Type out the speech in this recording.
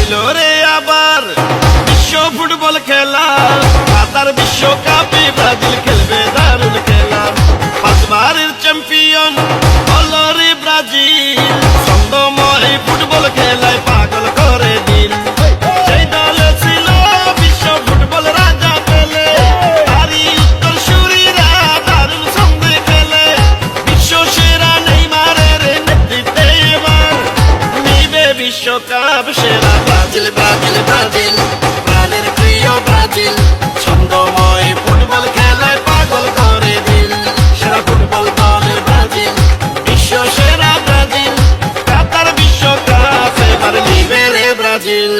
এলো রে আবার বিশ্ব ফুটবল খেলা, কাতার বিশ্বকাপে ব্রাজিল খেলবে দারুণ খেলা। পাঁচবারের চ্যাম্পিয়ন হলো রে ব্রাজিল, ছন্দময় ফুটবল খেলায় পাগল করে দিল। সেই দলে ছিল বিশ্ব ফুটবল রাজা পেলে, তারই উত্তরসূরিরা দারুণ ছন্দে খেলে। বিশ্ব সেরা নেইমারের নেতৃত্বে এবার নিবে বিশ্বকাপ সেরা ব্রাজিল, ব্রাজিল, ব্রাজিল, প্রাণের প্রিয় ব্রাজিল। ছন্দময় ফুটবল খেলায় পাগল করে দিল। সেরা ফুটবল দলের ব্রাজিল, বিশ্ব সেরা ব্রাজিল, কাতার বিশ্বকাপ এবার নিবে রে ব্রাজিল।